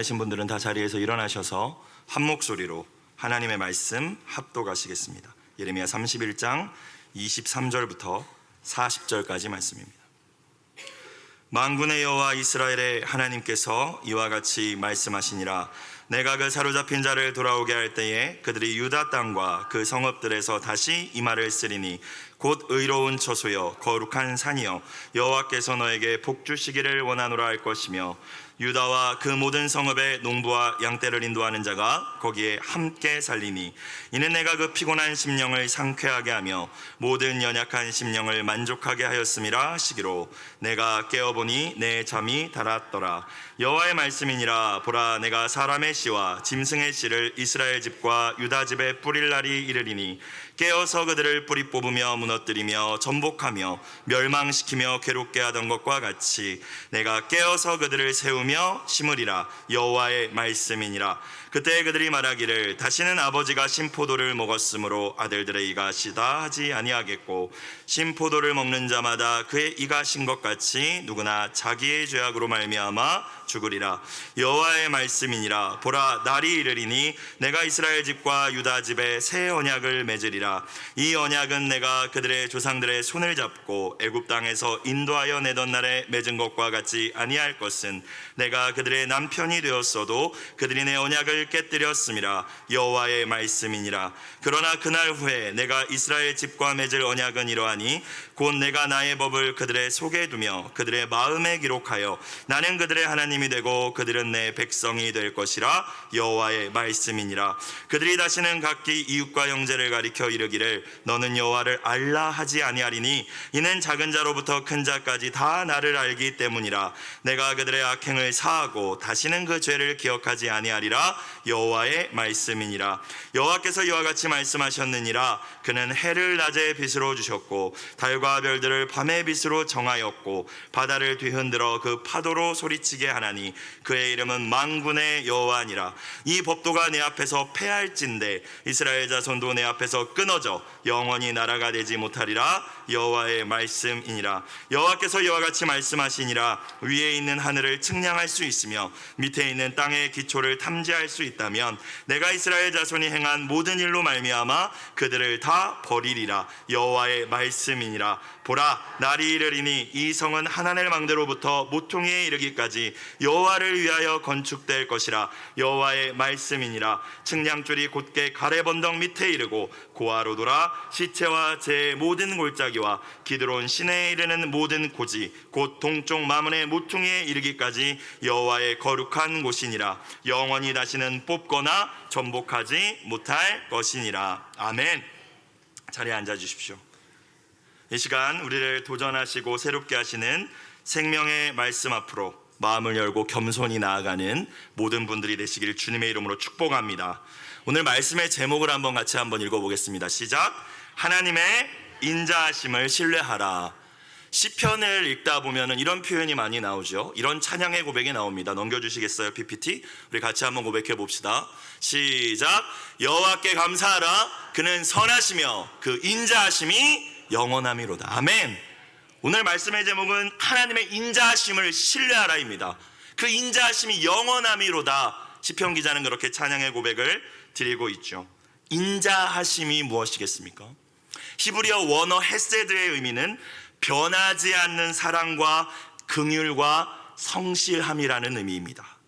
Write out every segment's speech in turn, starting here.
계신 분들은 다 자리에서 일어나셔서 한 목소리로 하나님의 말씀 합독하시겠습니다. 예레미야 31장 23절부터 40절까지 말씀입니다. 만군의 여호와 이스라엘의 하나님께서 이와 같이 말씀하시니라. 내가 그 사로잡힌 자를 돌아오게 할 때에 그들이 유다 땅과 그 성읍들에서 다시 이 말을 쓰리니 곧 의로운 처소여 거룩한 산이여 여호와께서 너에게 복 주시기를 원하노라 할 것이며 유다와 그 모든 성읍에 농부와 양떼를 인도하는 자가 거기에 함께 살리니 이는 내가 그 피곤한 심령을 상쾌하게 하며 모든 연약한 심령을 만족하게 하였음이라 하시기로 내가 깨어보니 내 잠이 달았더라. 여호와의 말씀이니라. 보라, 내가 사람의 씨와 짐승의 씨를 이스라엘 집과 유다 집에 뿌릴 날이 이르리니 깨어서 그들을 뿌리 뽑으며 무너뜨리며 전복하며 멸망시키며 괴롭게 하던 것과 같이 내가 깨어서 그들을 세우며 심으리라. 여호와의 말씀이니라. 그때 그들이 말하기를 다시는 아버지가 신포도를 먹었으므로 아들들의 이가 시다 하지 아니하겠고 신포도를 먹는 자마다 그의 이가 신 것 같이 누구나 자기의 죄악으로 말미암아 죽으리라. 여호와의 말씀이니라. 보라, 날이 이르리니 내가 이스라엘 집과 유다 집에 새 언약을 맺으리라. 이 언약은 내가 그들의 조상들의 손을 잡고 애굽 땅에서 인도하여 내던 날에 맺은 것과 같이 아니할 것은 내가 그들의 남편이 되었어도 그들이 내 언약을 깨뜨렸음이라. 여호와의 말씀이니라. 그러나 그날 후에 내가 이스라엘 집과 맺을 언약은 이러하니 곧 내가 나의 법을 그들의 속에 두며 그들의 마음에 기록하여 나는 그들의 하나님이 되고 그들은 내 백성이 될 것이라. 여호와의 말씀이니라. 그들이 다시는 각기 이웃과 형제를 가리켜 이르기를 너는 여호와를 알라 하지 아니하리니 이는 작은 자로부터 큰 자까지 다 나를 알기 때문이라. 내가 그들의 악행을 사하고 다시는 그 죄를 기억하지 아니하리라. 여호와의 말씀이니라. 여호와께서 이와 같이 말씀하셨느니라. 그는 해를 낮의 빛으로 주셨고 달과 별들을 밤의 빛으로 정하였고 바다를 뒤흔들어 그 파도로 소리치게 하나니 그의 이름은 만군의 여호와니라. 이 법도가 내 앞에서 패할진대 이스라엘 자손도 내 앞에서 끊어져 영원히 나라가 되지 못하리라. 여호와의 말씀이니라. 여호와께서 이와 같이 말씀하시니라. 위에 있는 하늘을 측량할 수 있으며 밑에 있는 땅의 기초를 탐지할 수 있다면 내가 이스라엘 자손이 행한 모든 일로 말미암아 그들을 다 버리리라. 여호와의 말씀이니라. 보라, 날이 이르리니 이 성은 하나넬 망대로부터 모퉁이에 이르기까지 여호와를 위하여 건축될 것이라. 여호와의 말씀이니라. 측량줄이 곧게 가래번덕 밑에 이르고 고아로 돌아 시체와 제 모든 골짜기와 기드론 시내에 이르는 모든 고지 곧 동쪽 마문의 모퉁이에 이르기까지 여호와의 거룩한 곳이니라. 영원히 다시는 뽑거나 전복하지 못할 것이니라. 아멘. 자리에 앉아 주십시오. 이 시간 우리를 도전하시고 새롭게 하시는 생명의 말씀 앞으로 마음을 열고 겸손히 나아가는 모든 분들이 되시길 주님의 이름으로 축복합니다. 오늘 말씀의 제목을 같이 한번 읽어보겠습니다. 시작. 하나님의 인자하심을 신뢰하라. 시편을 읽다 보면 이런 표현이 많이 나오죠. 이런 찬양의 고백이 나옵니다. 넘겨주시겠어요? PPT. 우리 같이 한번 고백해 봅시다. 시작. 여호와께 감사하라. 그는 선하시며 그 인자하심이 영원함이로다. 아멘. 오늘 말씀의 제목은 하나님의 인자하심을 신뢰하라입니다. 그 인자하심이 영원함이로다. 시편 기자는 그렇게 찬양의 고백을 드리고 있죠. 인자하심이 무엇이겠습니까? 히브리어 원어 헤세드의 의미는 변하지 않는 사랑과 긍휼과 성실함이라는 의미입니다.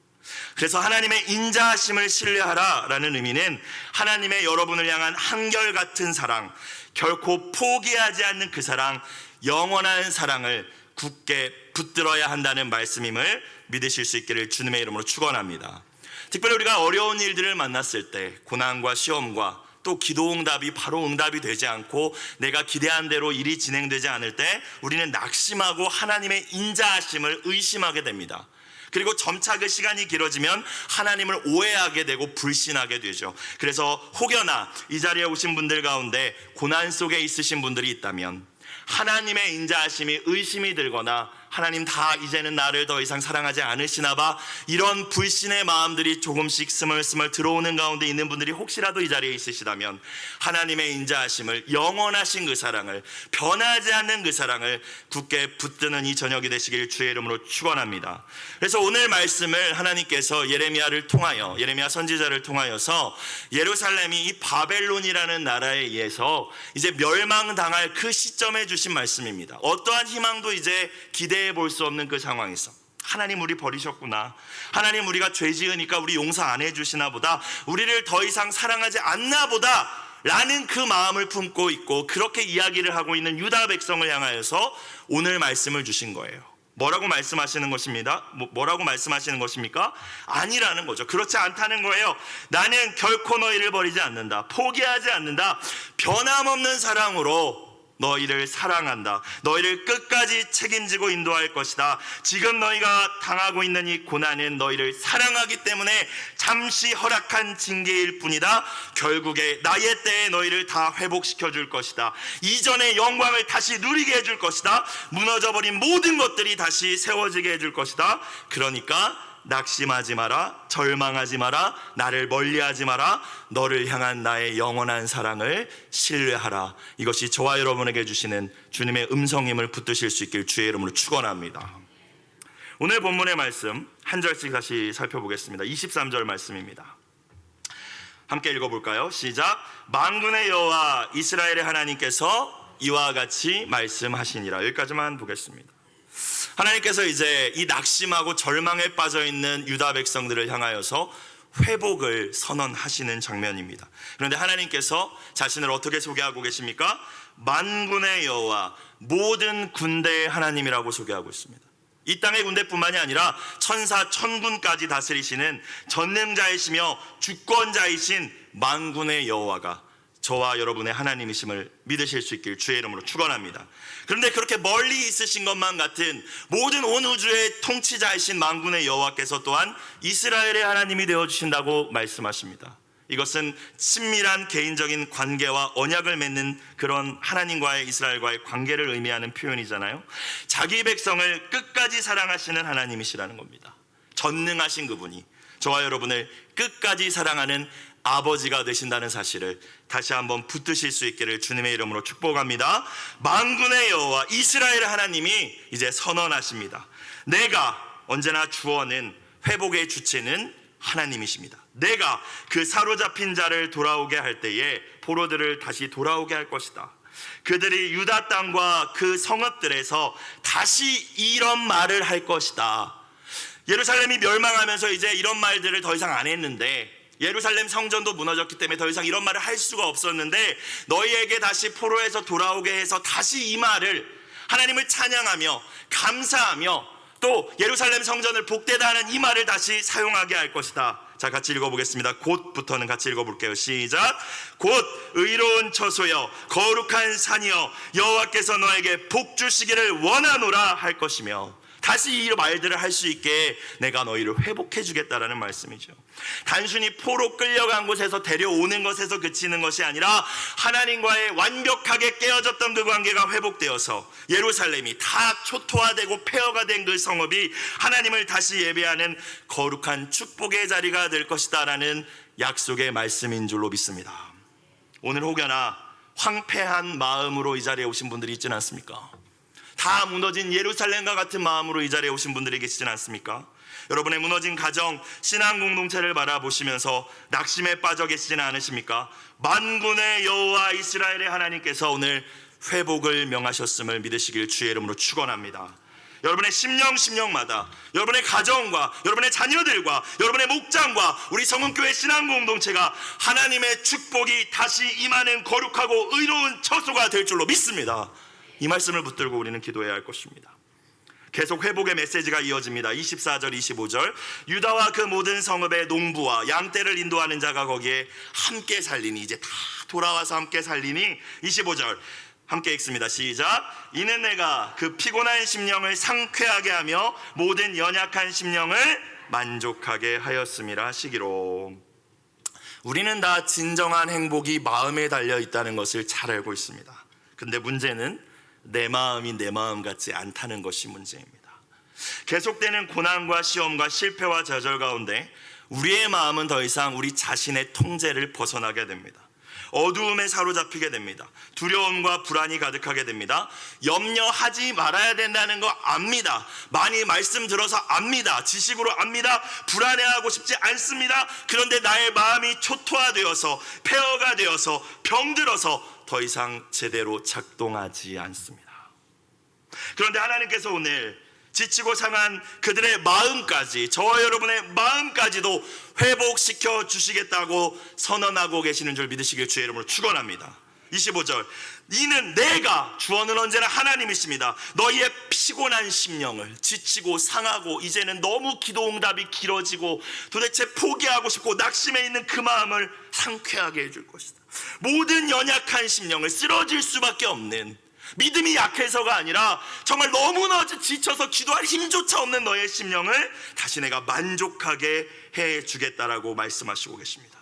그래서 하나님의 인자하심을 신뢰하라라는 의미는 하나님의 여러분을 향한 한결같은 사랑, 결코 포기하지 않는 그 사랑, 영원한 사랑을 굳게 붙들어야 한다는 말씀임을 믿으실 수 있기를 주님의 이름으로 축원합니다. 특별히 우리가 어려운 일들을 만났을 때 고난과 시험과 또 기도 응답이 바로 응답이 되지 않고 내가 기대한 대로 일이 진행되지 않을 때 우리는 낙심하고 하나님의 인자하심을 의심하게 됩니다. 그리고 점차 그 시간이 길어지면 하나님을 오해하게 되고 불신하게 되죠. 그래서 혹여나 이 자리에 오신 분들 가운데 고난 속에 있으신 분들이 있다면 하나님의 인자하심이 의심이 들거나 하나님 다 이제는 나를 더 이상 사랑하지 않으시나 봐. 이런 불신의 마음들이 조금씩 스멀스멀 들어오는 가운데 있는 분들이 혹시라도 이 자리에 있으시다면 하나님의 인자하심을, 영원하신 그 사랑을, 변하지 않는 그 사랑을 굳게 붙드는 이 저녁이 되시길 주의 이름으로 축원합니다. 그래서 오늘 말씀을 하나님께서 예레미야 선지자를 통하여서 예루살렘이 이 바벨론이라는 나라에 의해서 이제 멸망당할 그 시점에 주신 말씀입니다. 어떠한 희망도 이제 기대해 볼 수 없는 그 상황에서 하나님 우리 버리셨구나, 하나님 우리가 죄 지으니까 우리 용서 안 해주시나 보다, 우리를 더 이상 사랑하지 않나 보다 라는 그 마음을 품고 있고 그렇게 이야기를 하고 있는 유다 백성을 향하여서 오늘 말씀을 주신 거예요. 뭐라고 말씀하시는 것입니다? 뭐라고 말씀하시는 것입니까? 아니라는 거죠. 그렇지 않다는 거예요. 나는 결코 너희를 버리지 않는다, 포기하지 않는다, 변함없는 사랑으로 너희를 사랑한다, 너희를 끝까지 책임지고 인도할 것이다. 지금 너희가 당하고 있는 이 고난은 너희를 사랑하기 때문에 잠시 허락한 징계일 뿐이다. 결국에 나의 때에 너희를 다 회복시켜 줄 것이다. 이전의 영광을 다시 누리게 해줄 것이다. 무너져버린 모든 것들이 다시 세워지게 해줄 것이다. 그러니까 낙심하지 마라, 절망하지 마라, 나를 멀리하지 마라, 너를 향한 나의 영원한 사랑을 신뢰하라. 이것이 저와 여러분에게 주시는 주님의 음성임을 붙드실 수 있길 주의 이름으로 축원합니다. 오늘 본문의 말씀 한 절씩 다시 살펴보겠습니다. 23절 말씀입니다. 함께 읽어볼까요? 시작. 만군의 여호와 이스라엘의 하나님께서 이와 같이 말씀하시니라. 여기까지만 보겠습니다. 하나님께서 이제 이 낙심하고 절망에 빠져 있는 유다 백성들을 향하여서 회복을 선언하시는 장면입니다. 그런데 하나님께서 자신을 어떻게 소개하고 계십니까? 만군의 여호와, 모든 군대의 하나님이라고 소개하고 있습니다. 이 땅의 군대뿐만이 아니라 천사 천군까지 다스리시는 전능자이시며 주권자이신 만군의 여호와가 저와 여러분의 하나님이심을 믿으실 수 있길 주의 이름으로 축원합니다. 그런데 그렇게 멀리 있으신 것만 같은 모든 온 우주의 통치자이신 만군의 여호와께서 또한 이스라엘의 하나님이 되어주신다고 말씀하십니다. 이것은 친밀한 개인적인 관계와 언약을 맺는 그런 하나님과의, 이스라엘과의 관계를 의미하는 표현이잖아요. 자기 백성을 끝까지 사랑하시는 하나님이시라는 겁니다. 전능하신 그분이 저와 여러분을 끝까지 사랑하는 아버지가 되신다는 사실을 다시 한번 붙드실 수 있기를 주님의 이름으로 축복합니다. 만군의 여호와 이스라엘 하나님이 이제 선언하십니다. 내가, 언제나 주어는, 회복의 주체는 하나님이십니다. 내가 그 사로잡힌 자를 돌아오게 할 때에 포로들을 다시 돌아오게 할 것이다. 그들이 유다 땅과 그 성읍들에서 다시 이런 말을 할 것이다. 예루살렘이 멸망하면서 이제 이런 말들을 더 이상 안 했는데, 예루살렘 성전도 무너졌기 때문에 더 이상 이런 말을 할 수가 없었는데, 너희에게 다시 포로에서 돌아오게 해서 다시 이 말을, 하나님을 찬양하며 감사하며 또 예루살렘 성전을 복되다 하는 이 말을 다시 사용하게 할 것이다. 자, 같이 읽어보겠습니다. 곧부터는 같이 읽어볼게요. 시작. 곧 의로운 처소여, 거룩한 산이여, 여호와께서 너에게 복 주시기를 원하노라 할 것이며, 다시 이 말들을 할 수 있게 내가 너희를 회복해 주겠다라는 말씀이죠. 단순히 포로 끌려간 곳에서 데려오는 것에서 그치는 것이 아니라 하나님과의 완벽하게 깨어졌던 그 관계가 회복되어서 예루살렘이 다 초토화되고 폐허가 된 그 성읍이 하나님을 다시 예배하는 거룩한 축복의 자리가 될 것이다 라는 약속의 말씀인 줄로 믿습니다. 오늘 혹여나 황폐한 마음으로 이 자리에 오신 분들이 있지는 않습니까? 다 무너진 예루살렘과 같은 마음으로 이 자리에 오신 분들이 계시진 않습니까? 여러분의 무너진 가정, 신앙 공동체를 바라보시면서 낙심에 빠져 계시지는 않으십니까? 만군의 여호와 이스라엘의 하나님께서 오늘 회복을 명하셨음을 믿으시길 주의 이름으로 축원합니다. 여러분의 심령마다, 여러분의 가정과 여러분의 자녀들과 여러분의 목장과 우리 성은교회 신앙 공동체가 하나님의 축복이 다시 임하는 거룩하고 의로운 처소가 될 줄로 믿습니다. 이 말씀을 붙들고 우리는 기도해야 할 것입니다. 계속 회복의 메시지가 이어집니다. 24절 25절 유다와 그 모든 성읍의 농부와 양떼를 인도하는 자가 거기에 함께 살리니, 이제 다 돌아와서 함께 살리니. 25절 함께 읽습니다. 시작. 이는 내가 그 피곤한 심령을 상쾌하게 하며 모든 연약한 심령을 만족하게 하였음이라 하시기로. 우리는 다 진정한 행복이 마음에 달려 있다는 것을 잘 알고 있습니다. 근데 문제는 내 마음이 내 마음 같지 않다는 것이 문제입니다. 계속되는 고난과 시험과 실패와 좌절 가운데 우리의 마음은 더 이상 우리 자신의 통제를 벗어나게 됩니다. 어두움에 사로잡히게 됩니다. 두려움과 불안이 가득하게 됩니다. 염려하지 말아야 된다는 거 압니다. 많이 말씀 들어서 압니다. 지식으로 압니다. 불안해하고 싶지 않습니다. 그런데 나의 마음이 초토화되어서 폐허가 되어서 병들어서 더 이상 제대로 작동하지 않습니다. 그런데 하나님께서 오늘 지치고 상한 그들의 마음까지, 저와 여러분의 마음까지도 회복시켜 주시겠다고 선언하고 계시는 줄 믿으시길 주의 이름으로 축원합니다. 25절, 이는 내가, 주어는 언제나 하나님이십니다. 너희의 피곤한 심령을, 지치고 상하고 이제는 너무 기도 응답이 길어지고 도대체 포기하고 싶고 낙심해 있는 그 마음을 상쾌하게 해줄 것이다. 모든 연약한 심령을, 쓰러질 수밖에 없는, 믿음이 약해서가 아니라 정말 너무나 지쳐서 기도할 힘조차 없는 너의 심령을 다시 내가 만족하게 해주겠다라고 말씀하시고 계십니다.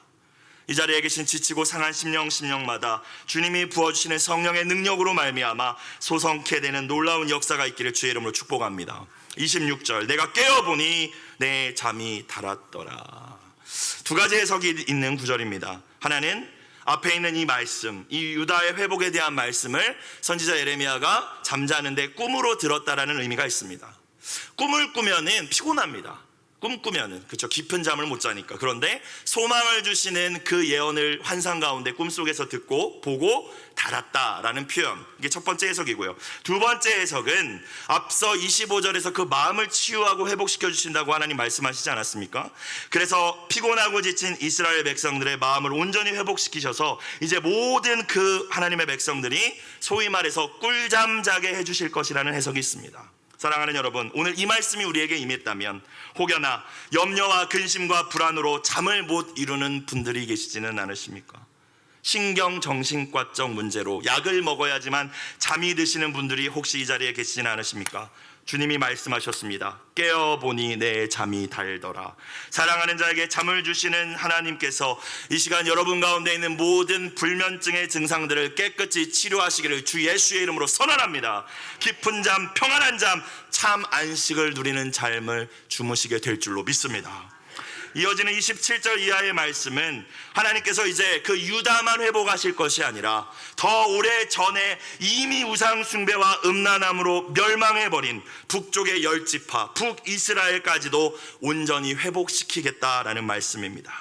이 자리에 계신 지치고 상한 심령마다 주님이 부어주시는 성령의 능력으로 말미암아 소성케 되는 놀라운 역사가 있기를 주의 이름으로 축복합니다. 26절, 내가 깨어보니 내 잠이 달았더라. 두 가지 해석이 있는 구절입니다. 하나는 앞에 있는 이 말씀, 이 유다의 회복에 대한 말씀을 선지자 예레미야가 잠자는데 꿈으로 들었다라는 의미가 있습니다. 꿈을 꾸면은 피곤합니다. 꿈꾸면은, 그렇죠, 깊은 잠을 못 자니까. 그런데 소망을 주시는 그 예언을 환상 가운데 꿈속에서 듣고 보고 달았다라는 표현, 이게 첫 번째 해석이고요. 두 번째 해석은 앞서 25절에서 그 마음을 치유하고 회복시켜 주신다고 하나님 말씀하시지 않았습니까? 그래서 피곤하고 지친 이스라엘 백성들의 마음을 온전히 회복시키셔서 이제 모든 그 하나님의 백성들이 소위 말해서 꿀잠 자게 해주실 것이라는 해석이 있습니다. 사랑하는 여러분, 오늘 이 말씀이 우리에게 임했다면 혹여나 염려와 근심과 불안으로 잠을 못 이루는 분들이 계시지는 않으십니까? 신경정신과적 문제로 약을 먹어야지만 잠이 드시는 분들이 혹시 이 자리에 계시지는 않으십니까? 주님이 말씀하셨습니다. 깨어보니 내 잠이 달더라. 사랑하는 자에게 잠을 주시는 하나님께서 이 시간 여러분 가운데 있는 모든 불면증의 증상들을 깨끗이 치료하시기를 주 예수의 이름으로 선언합니다. 깊은 잠, 평안한 잠, 참 안식을 누리는 삶을 주무시게 될 줄로 믿습니다. 이어지는 27절 이하의 말씀은 하나님께서 이제 그 유다만 회복하실 것이 아니라 더 오래 전에 이미 우상 숭배와 음란함으로 멸망해버린 북쪽의 10지파 북이스라엘까지도 온전히 회복시키겠다라는 말씀입니다.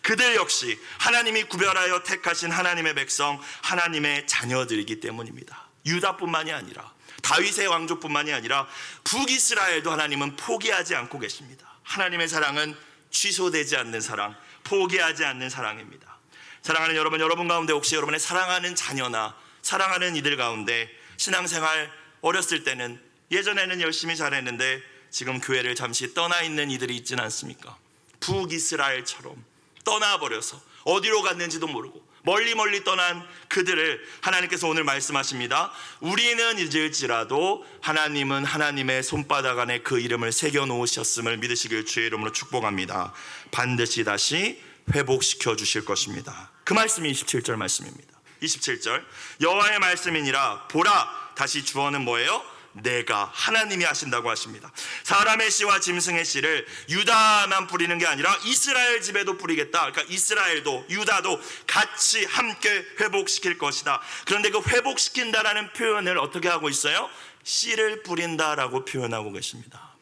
그들 역시 하나님이 구별하여 택하신 하나님의 백성, 하나님의 자녀들이기 때문입니다. 유다뿐만이 아니라 다윗의 왕족뿐만이 아니라 북이스라엘도 하나님은 포기하지 않고 계십니다. 하나님의 사랑은 취소되지 않는 사랑, 포기하지 않는 사랑입니다. 사랑하는 여러분, 여러분 가운데 혹시 여러분의 사랑하는 자녀나 사랑하는 이들 가운데 신앙생활 어렸을 때는, 예전에는 열심히 잘했는데 지금 교회를 잠시 떠나 있는 이들이 있지는 않습니까? 북이스라엘처럼 떠나버려서 어디로 갔는지도 모르고 멀리 떠난 그들을 하나님께서 오늘 말씀하십니다. 우리는 잊을지라도 하나님은 하나님의 손바닥 안에 그 이름을 새겨 놓으셨음을 믿으시길 주의 이름으로 축복합니다. 반드시 다시 회복시켜 주실 것입니다. 그 말씀이 27절 말씀입니다. 27절, 여호와의 말씀이니라 보라, 다시 주어는 뭐예요? 내가, 하나님이 하신다고 하십니다. 사람의 씨와 짐승의 씨를 유다만 뿌리는 게 아니라 이스라엘 집에도 뿌리겠다. 그러니까 이스라엘도 유다도 같이 함께 회복시킬 것이다. 그런데 그 회복시킨다라는 표현을 어떻게 하고 있어요? 씨를 뿌린다라고 표현하고 계십니다.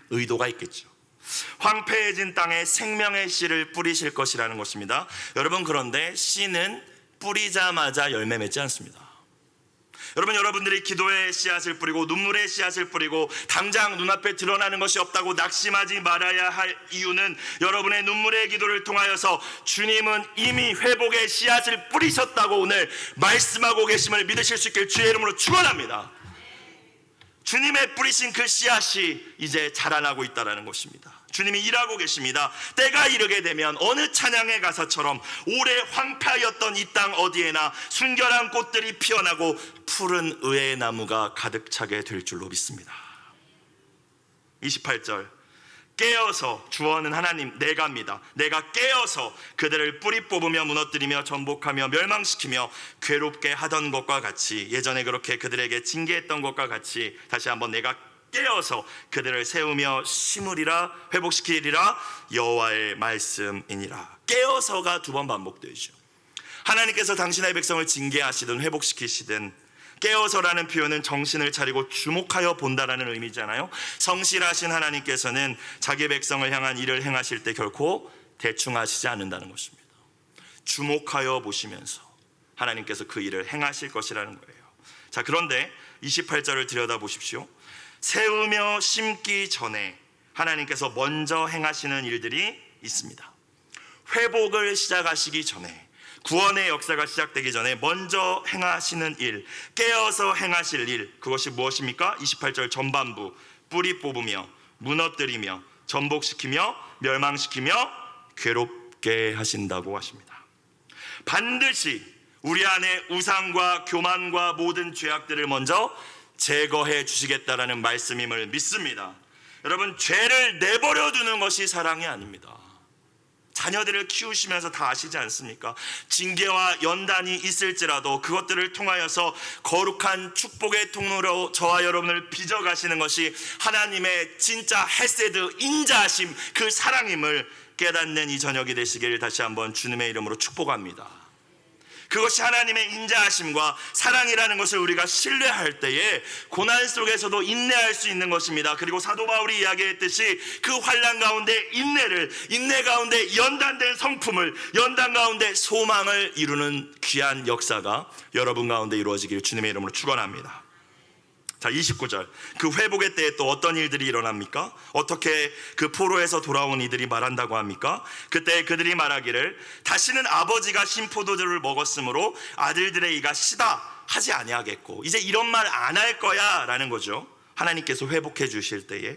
의도가 있겠죠. 황폐해진 땅에 생명의 씨를 뿌리실 것이라는 것입니다. 여러분, 그런데 씨는 뿌리자마자 열매 맺지 않습니다. 여러분, 여러분들이 기도의 씨앗을 뿌리고 눈물의 씨앗을 뿌리고 당장 눈앞에 드러나는 것이 없다고 낙심하지 말아야 할 이유는 여러분의 눈물의 기도를 통하여서 주님은 이미 회복의 씨앗을 뿌리셨다고 오늘 말씀하고 계심을 믿으실 수 있길 주의 이름으로 축원합니다. 주님의 뿌리신 그 씨앗이 이제 자라나고 있다는 것입니다. 주님이 일하고 계십니다. 때가 이르게 되면 어느 찬양의 가사처럼 오래 황폐하였던 이 땅 어디에나 순결한 꽃들이 피어나고 푸른 의의 나무가 가득 차게 될 줄로 믿습니다. 28절, 깨어서, 주어는 하나님, 내가입니다. 내가 깨어서 그들을 뿌리 뽑으며 무너뜨리며 전복하며 멸망시키며 괴롭게 하던 것과 같이, 예전에 그렇게 그들에게 징계했던 것과 같이 다시 한번 내가 깨어서 그들을 세우며 심으리라, 회복시키리라. 여호와의 말씀이니라. 깨어서가 두 번 반복되죠. 하나님께서 당신의 백성을 징계하시든 회복시키시든, 깨어서라는 표현은 정신을 차리고 주목하여 본다라는 의미잖아요. 성실하신 하나님께서는 자기 백성을 향한 일을 행하실 때 결코 대충 하시지 않는다는 것입니다. 주목하여 보시면서 하나님께서 그 일을 행하실 것이라는 거예요. 자, 그런데 28절을 들여다보십시오. 세우며 심기 전에 하나님께서 먼저 행하시는 일들이 있습니다. 회복을 시작하시기 전에, 구원의 역사가 시작되기 전에 먼저 행하시는 일, 깨어서 행하실 일, 그것이 무엇입니까? 28절 전반부, 뿌리 뽑으며 무너뜨리며 전복시키며 멸망시키며 괴롭게 하신다고 하십니다. 반드시 우리 안에 우상과 교만과 모든 죄악들을 먼저 제거해 주시겠다라는 말씀임을 믿습니다. 여러분, 죄를 내버려 두는 것이 사랑이 아닙니다. 자녀들을 키우시면서 다 아시지 않습니까? 징계와 연단이 있을지라도 그것들을 통하여서 거룩한 축복의 통로로 저와 여러분을 빚어가시는 것이 하나님의 진짜 헤세드, 인자하심, 그 사랑임을 깨닫는 이 저녁이 되시기를 다시 한번 주님의 이름으로 축복합니다. 그것이 하나님의 인자하심과 사랑이라는 것을 우리가 신뢰할 때에 고난 속에서도 인내할 수 있는 것입니다. 그리고 사도 바울이 이야기했듯이 그 환난 가운데 인내 가운데 연단된 성품을, 연단 가운데 소망을 이루는 귀한 역사가 여러분 가운데 이루어지기를 주님의 이름으로 축원합니다. 자, 29절, 그 회복의 때에 또 어떤 일들이 일어납니까? 어떻게 그 포로에서 돌아온 이들이 말한다고 합니까? 그때 그들이 말하기를 다시는 아버지가 신포도주를 먹었으므로 아들들의 이가 시다 하지 아니하겠고, 이제 이런 말 안 할 거야 라는 거죠. 하나님께서 회복해 주실 때에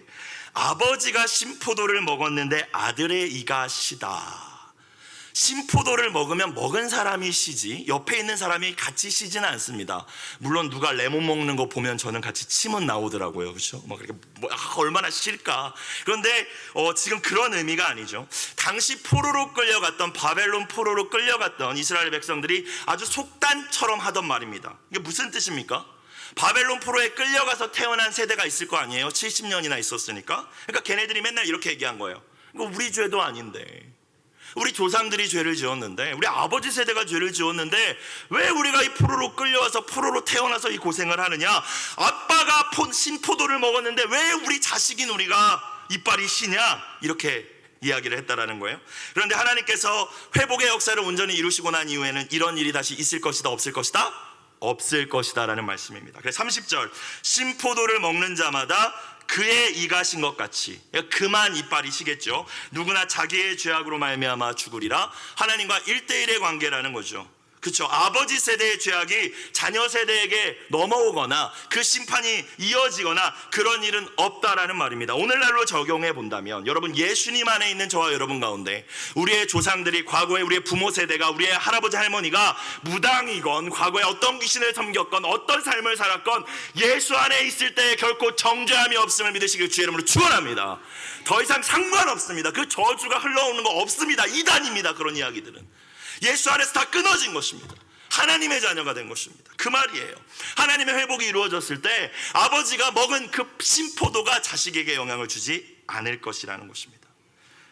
아버지가 신포도를 먹었는데 아들의 이가 시다. 신포도를 먹으면 먹은 사람이 시지 옆에 있는 사람이 같이 시지는 않습니다. 물론 누가 레몬 먹는 거 보면 저는 같이 침은 나오더라고요. 그렇죠? 막 이렇게 얼마나 싫까. 그런데 지금 그런 의미가 아니죠. 당시 포로로 끌려갔던, 바벨론 포로로 끌려갔던 이스라엘 백성들이 아주 속단처럼 하던 말입니다. 이게 무슨 뜻입니까? 바벨론 포로에 끌려가서 태어난 세대가 있을 거 아니에요? 70년이나 있었으니까. 그러니까 걔네들이 맨날 이렇게 얘기한 거예요. 이거 우리 죄도 아닌데, 우리 조상들이 죄를 지었는데, 우리 아버지 세대가 죄를 지었는데 왜 우리가 이 포로로 끌려와서 포로로 태어나서 이 고생을 하느냐? 아빠가 신포도를 먹었는데 왜 우리 자식인 우리가 이빨이 시냐? 이렇게 이야기를 했다라는 거예요. 그런데 하나님께서 회복의 역사를 온전히 이루시고 난 이후에는 이런 일이 다시 있을 것이다, 없을 것이다? 없을 것이다 라는 말씀입니다. 그래서 30절, 신포도를 먹는 자마다 그의 이가 신 것 같이, 그만 이빨이 시겠죠. 누구나 자기의 죄악으로 말미암아 죽으리라. 하나님과 1대1의 관계라는 거죠. 그렇죠. 아버지 세대의 죄악이 자녀 세대에게 넘어오거나 그 심판이 이어지거나 그런 일은 없다라는 말입니다. 오늘날로 적용해 본다면, 여러분, 예수님 안에 있는 저와 여러분 가운데 우리의 조상들이, 과거에 우리의 부모 세대가, 우리의 할아버지 할머니가 무당이건 과거에 어떤 귀신을 섬겼건 어떤 삶을 살았건 예수 안에 있을 때 결코 정죄함이 없음을 믿으시길 주의 이름으로 축원합니다. 더 이상 상관없습니다. 그 저주가 흘러오는 거 없습니다. 이단입니다. 그런 이야기들은 예수 안에서 다 끊어진 것입니다. 하나님의 자녀가 된 것입니다. 그 말이에요. 하나님의 회복이 이루어졌을 때 아버지가 먹은 그 신포도가 자식에게 영향을 주지 않을 것이라는 것입니다.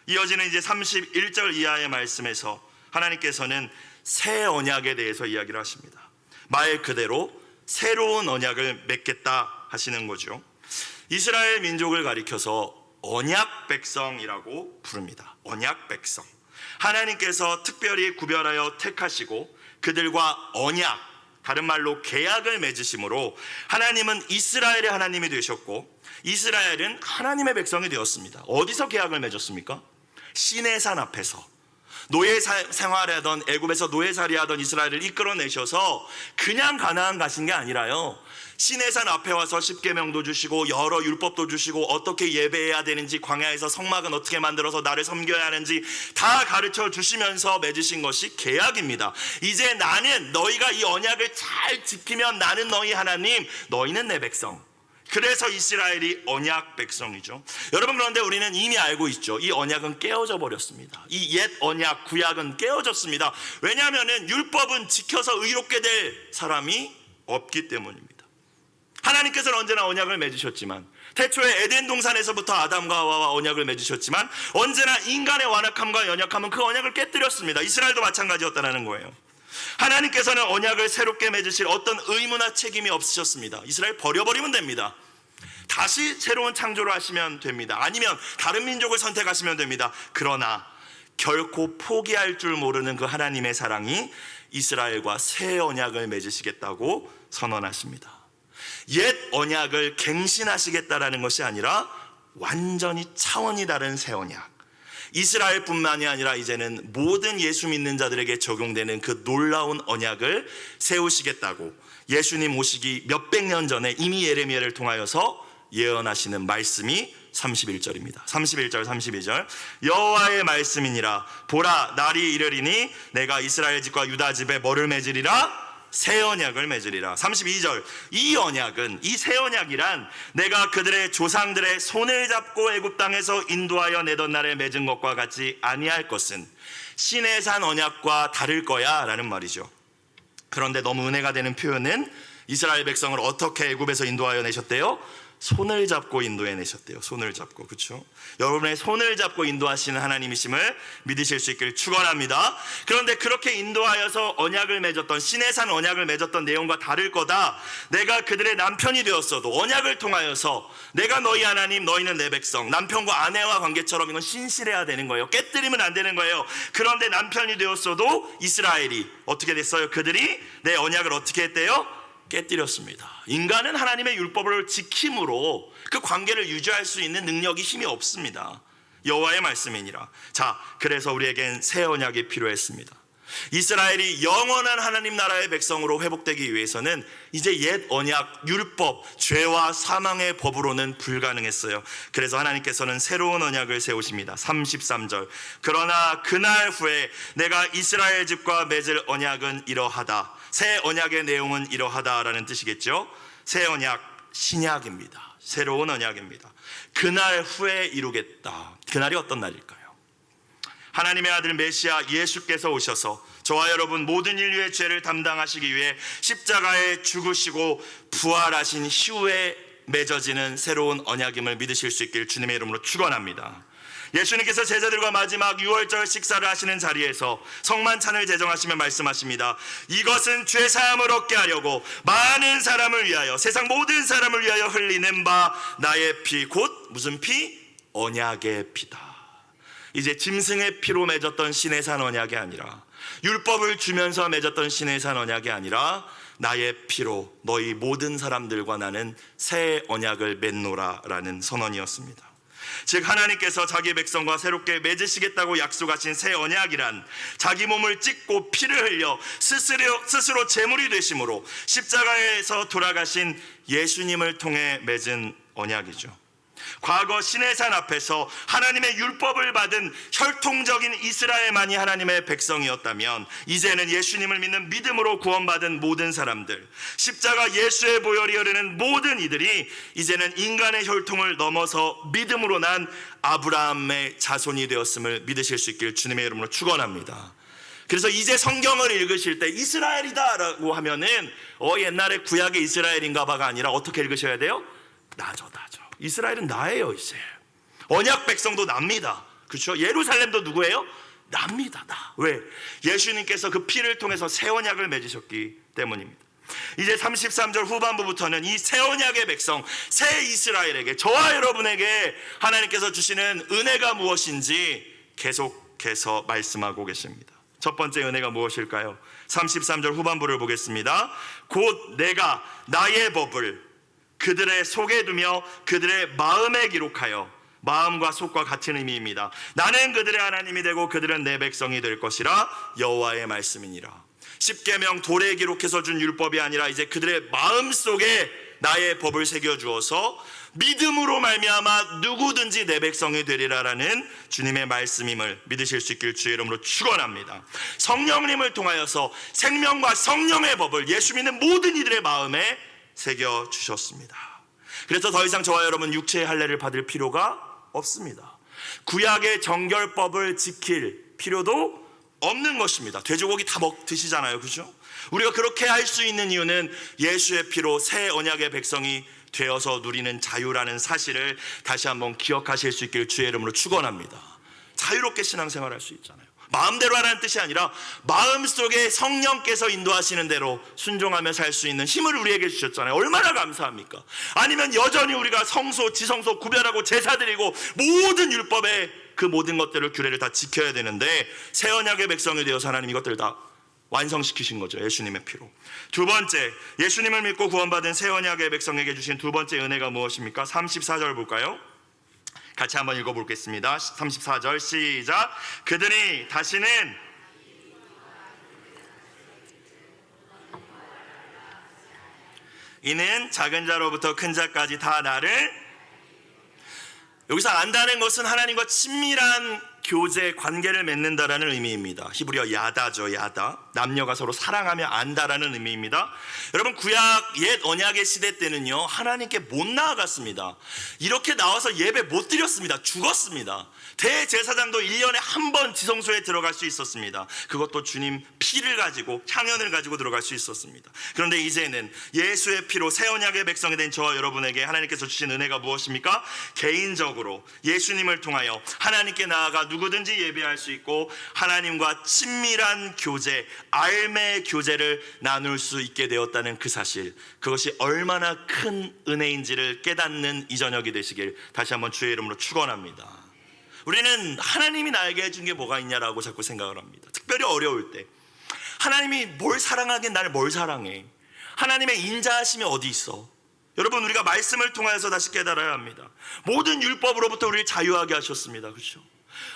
이어지는 이제 31절 이하의 말씀에서 하나님께서는 새 언약에 대해서 이야기를 하십니다. 말 그대로 새로운 언약을 맺겠다 하시는 거죠. 이스라엘 민족을 가리켜서 언약 백성이라고 부릅니다. 언약 백성. 하나님께서 특별히 구별하여 택하시고 그들과 언약, 다른 말로 계약을 맺으심으로 하나님은 이스라엘의 하나님이 되셨고 이스라엘은 하나님의 백성이 되었습니다. 어디서 계약을 맺었습니까? 시내산 앞에서. 노예 생활하던, 애굽에서 노예살이하던 이스라엘을 이끌어내셔서 그냥 가나안 가신 게 아니라요, 시내산 앞에 와서 십계명도 주시고 여러 율법도 주시고 어떻게 예배해야 되는지, 광야에서 성막은 어떻게 만들어서 나를 섬겨야 하는지 다 가르쳐 주시면서 맺으신 것이 계약입니다. 이제 나는, 너희가 이 언약을 잘 지키면 나는 너희 하나님, 너희는 내 백성. 그래서 이스라엘이 언약 백성이죠. 여러분, 그런데 우리는 이미 알고 있죠. 이 언약은 깨어져 버렸습니다. 이 옛 언약, 구약은 깨어졌습니다. 왜냐하면 율법은 지켜서 의롭게 될 사람이 없기 때문입니다. 하나님께서는 언제나 언약을 맺으셨지만 태초에 에덴 동산에서부터 아담과 하와와 언약을 맺으셨지만 언제나 인간의 완악함과 연약함은 그 언약을 깨뜨렸습니다. 이스라엘도 마찬가지였다는 거예요. 하나님께서는 언약을 새롭게 맺으실 어떤 의무나 책임이 없으셨습니다. 이스라엘 버려버리면 됩니다. 다시 새로운 창조를 하시면 됩니다. 아니면 다른 민족을 선택하시면 됩니다. 그러나 결코 포기할 줄 모르는 그 하나님의 사랑이 이스라엘과 새 언약을 맺으시겠다고 선언하십니다. 옛 언약을 갱신하시겠다라는 것이 아니라 완전히 차원이 다른 새 언약, 이스라엘뿐만이 아니라 이제는 모든 예수 믿는 자들에게 적용되는 그 놀라운 언약을 세우시겠다고 예수님 오시기 몇백 년 전에 이미 예레미야를 통하여서 예언하시는 말씀이 31절입니다. 31절 32절 여호와의 말씀이니라. 보라, 날이 이르리니 내가 이스라엘 집과 유다 집에 뭐를 맺으리라? 새 언약을 맺으리라. 32절 이 언약은, 이 새 언약이란 내가 그들의 조상들의 손을 잡고 애굽 땅에서 인도하여 내던 날에 맺은 것과 같이 아니할 것은 시내산 언약과 다를 거야 라는 말이죠. 그런데 너무 은혜가 되는 표현은 이스라엘 백성을 어떻게 애굽에서 인도하여 내셨대요? 손을 잡고 인도해내셨대요. 손을 잡고. 그렇죠? 여러분의 손을 잡고 인도하시는 하나님이심을 믿으실 수 있기를 축원합니다. 그런데 그렇게 인도하여서 언약을 맺었던, 시내산 언약을 맺었던 내용과 다를 거다. 내가 그들의 남편이 되었어도 언약을 통하여서 내가 너희 하나님, 너희는 내 백성, 남편과 아내와 관계처럼 이건 신실해야 되는 거예요. 깨뜨리면 안 되는 거예요. 그런데 남편이 되었어도 이스라엘이 어떻게 됐어요? 그들이 내 언약을 어떻게 했대요? 깨뜨렸습니다. 인간은 하나님의 율법을 지킴으로 그 관계를 유지할 수 있는 능력이, 힘이 없습니다. 여호와의 말씀이니라. 자, 그래서 우리에겐 새 언약이 필요했습니다. 이스라엘이 영원한 하나님 나라의 백성으로 회복되기 위해서는 이제 옛 언약, 율법, 죄와 사망의 법으로는 불가능했어요. 그래서 하나님께서는 새로운 언약을 세우십니다. 33절 그러나 그날 후에 내가 이스라엘 집과 맺을 언약은 이러하다. 새 언약의 내용은 이러하다라는 뜻이겠죠. 새 언약, 신약입니다. 새로운 언약입니다. 그날 후에 이루겠다. 그날이 어떤 날일까요? 하나님의 아들 메시아 예수께서 오셔서 저와 여러분 모든 인류의 죄를 담당하시기 위해 십자가에 죽으시고 부활하신 이후에 맺어지는 새로운 언약임을 믿으실 수 있길 주님의 이름으로 축원합니다. 예수님께서 제자들과 마지막 유월절 식사를 하시는 자리에서 성만찬을 제정하시며 말씀하십니다. 이것은 죄사함을 얻게 하려고 많은 사람을 위하여, 세상 모든 사람을 위하여 흘리는 바 나의 피, 곧 무슨 피? 언약의 피다. 이제 짐승의 피로 맺었던 시내산 언약이 아니라, 율법을 주면서 맺었던 시내산 언약이 아니라 나의 피로 너희 모든 사람들과 나는 새 언약을 맺노라 라는 선언이었습니다. 즉 하나님께서 자기 백성과 새롭게 맺으시겠다고 약속하신 새 언약이란 자기 몸을 찢고 피를 흘려 스스로 제물이 되심으로 십자가에서 돌아가신 예수님을 통해 맺은 언약이죠. 과거 시내산 앞에서 하나님의 율법을 받은 혈통적인 이스라엘만이 하나님의 백성이었다면 이제는 예수님을 믿는 믿음으로 구원받은 모든 사람들, 십자가 예수의 보혈이 흐르는 모든 이들이 이제는 인간의 혈통을 넘어서 믿음으로 난 아브라함의 자손이 되었음을 믿으실 수 있길 주님의 이름으로 축원합니다. 그래서 이제 성경을 읽으실 때 이스라엘이다 라고 하면은 옛날에 구약의 이스라엘인가 봐가 아니라 어떻게 읽으셔야 돼요? 나죠. 이스라엘은 나예요. 이제 언약 백성도 납니다. 그렇죠? 예루살렘도 누구예요? 납니다. 나. 왜? 예수님께서 그 피를 통해서 새 언약을 맺으셨기 때문입니다. 이제 33절 후반부부터는 이 새 언약의 백성, 새 이스라엘에게, 저와 여러분에게 하나님께서 주시는 은혜가 무엇인지 계속해서 말씀하고 계십니다. 첫 번째 은혜가 무엇일까요? 33절 후반부를 보겠습니다. 곧 내가 나의 법을 그들의 속에 두며 그들의 마음에 기록하여, 마음과 속과 같은 의미입니다. 나는 그들의 하나님이 되고 그들은 내 백성이 될 것이라 여호와의 말씀이니라. 십계명 돌에 기록해서 준 율법이 아니라 이제 그들의 마음속에 나의 법을 새겨주어서 믿음으로 말미암아 누구든지 내 백성이 되리라라는 주님의 말씀임을 믿으실 수 있길 주의 이름으로 축원합니다. 성령님을 통하여서 생명과 성령의 법을 예수 믿는 모든 이들의 마음에 새겨주셨습니다. 그래서 더 이상 저와 여러분 육체의 할례를 받을 필요가 없습니다. 구약의 정결법을 지킬 필요도 없는 것입니다. 돼지고기 다 드시잖아요. 그죠? 우리가 그렇게 할 수 있는 이유는 예수의 피로 새 언약의 백성이 되어서 누리는 자유라는 사실을 다시 한번 기억하실 수 있기를 주의 이름으로 축원합니다. 자유롭게 신앙생활할 수 있잖아요. 마음대로 하라는 뜻이 아니라 마음속에 성령께서 인도하시는 대로 순종하며 살 수 있는 힘을 우리에게 주셨잖아요. 얼마나 감사합니까? 아니면 여전히 우리가 성소, 지성소 구별하고 제사 드리고 모든 율법의 그 모든 것들을 규례를 다 지켜야 되는데 새 언약의 백성이 되어서 하나님 이것들을 다 완성시키신 거죠. 예수님의 피로. 두 번째, 예수님을 믿고 구원받은 새 언약의 백성에게 주신 두 번째 은혜가 무엇입니까? 34절 볼까요? 같이 한번 읽어보겠습니다. 34절 시작. 그들이 다시는 이는 작은 자로부터 큰 자까지 다 나를, 여기서 안다는 것은 하나님과 친밀한 교제 관계를 맺는다라는 의미입니다. 히브리어 야다죠. 야다. 남녀가 서로 사랑하며 안다라는 의미입니다. 여러분, 구약 옛 언약의 시대 때는요, 하나님께 못 나아갔습니다. 이렇게 나와서 예배 못 드렸습니다. 죽었습니다. 대제사장도 1년에 한 번 지성소에 들어갈 수 있었습니다. 그것도 주님 피를 가지고, 향연을 가지고 들어갈 수 있었습니다. 그런데 이제는 예수의 피로 새 언약의 백성이 된 저와 여러분에게 하나님께서 주신 은혜가 무엇입니까? 개인적으로 예수님을 통하여 하나님께 나아가 누구든지 예배할 수 있고 하나님과 친밀한 교제, 알매 교제를 나눌 수 있게 되었다는 그 사실, 그것이 얼마나 큰 은혜인지를 깨닫는 이 저녁이 되시길 다시 한번 주의 이름으로 축원합니다. 우리는 하나님이 나에게 해준 게 뭐가 있냐라고 자꾸 생각을 합니다. 특별히 어려울 때 하나님이 뭘 사랑하긴 나를 뭘 사랑해? 하나님의 인자하심이 어디 있어? 여러분, 우리가 말씀을 통해서 다시 깨달아야 합니다. 모든 율법으로부터 우리를 자유하게 하셨습니다. 그렇죠?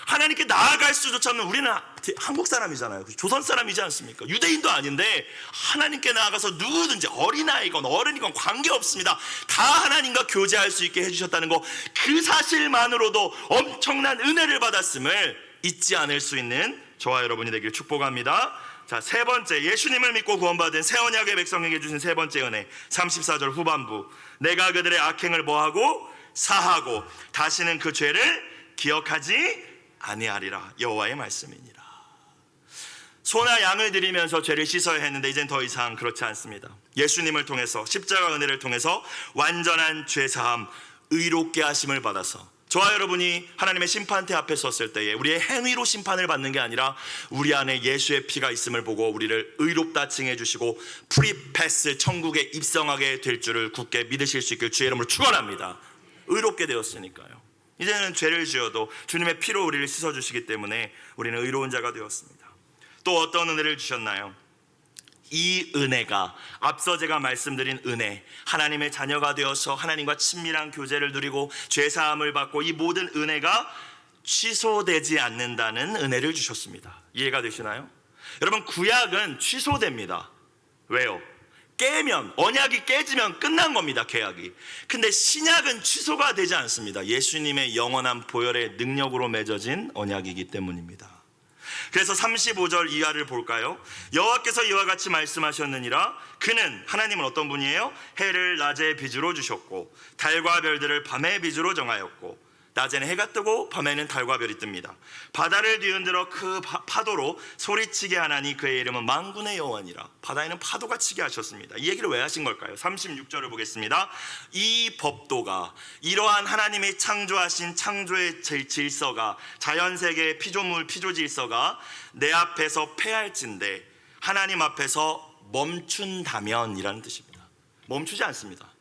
하나님께 나아갈 수조차 없는, 우리는 한국 사람이잖아요. 조선 사람이지 않습니까? 유대인도 아닌데 하나님께 나아가서 누구든지 어린아이건 어른이건 관계없습니다. 다 하나님과 교제할 수 있게 해주셨다는 거, 그 사실만으로도 엄청난 은혜를 받았음을 잊지 않을 수 있는 저와 여러분이 되길 축복합니다. 자, 세 번째, 예수님을 믿고 구원받은 새 언약의 백성에게 주신 세 번째 은혜, 34절 후반부. 내가 그들의 악행을 뭐하고 사하고 다시는 그 죄를 기억하지 아니하리라. 여호와의 말씀이니라. 소나 양을 드리면서 죄를 씻어야 했는데 이젠 더 이상 그렇지 않습니다. 예수님을 통해서, 십자가 은혜를 통해서 완전한 죄사함, 의롭게 하심을 받아서 저와 여러분이 하나님의 심판대 앞에 섰을 때에 우리의 행위로 심판을 받는 게 아니라 우리 안에 예수의 피가 있음을 보고 우리를 의롭다 칭해 주시고 프리패스, 천국에 입성하게 될 줄을 굳게 믿으실 수 있길 주의 이름으로 축원합니다. 의롭게 되었으니까요. 이제는 죄를 지어도 주님의 피로 우리를 씻어주시기 때문에 우리는 의로운 자가 되었습니다. 또 어떤 은혜를 주셨나요? 이 은혜가, 앞서 제가 말씀드린 은혜, 하나님의 자녀가 되어서 하나님과 친밀한 교제를 누리고 죄사함을 받고 이 모든 은혜가 취소되지 않는다는 은혜를 주셨습니다. 이해가 되시나요? 여러분, 구약은 취소됩니다. 왜요? 깨면, 언약이 깨지면 끝난 겁니다. 계약이. 근데 신약은 취소가 되지 않습니다. 예수님의 영원한 보혈의 능력으로 맺어진 언약이기 때문입니다. 그래서 35절 이하를 볼까요? 여호와께서 이와 같이 말씀하셨느니라. 그는, 하나님은 어떤 분이에요? 해를 낮의 비주로 주셨고 달과 별들을 밤의 비주로 정하였고 낮에는 해가 뜨고 밤에는 달과 별이 뜹니다. 바다를 뒤흔들어 그 파도로 소리치게 하나니 그의 이름은 만군의 여호와니라. 바다에는 파도가 치게 하셨습니다. 이 얘기를 왜 하신 걸까요? 36절을 보겠습니다. 이 법도가, 이러한 하나님이 창조하신 창조의 질서가, 자연세계의 피조물 피조 질서가 내 앞에서 패할진대 하나님 앞에서 멈춘다면 이라는 뜻입니다. 멈추지 않습니다.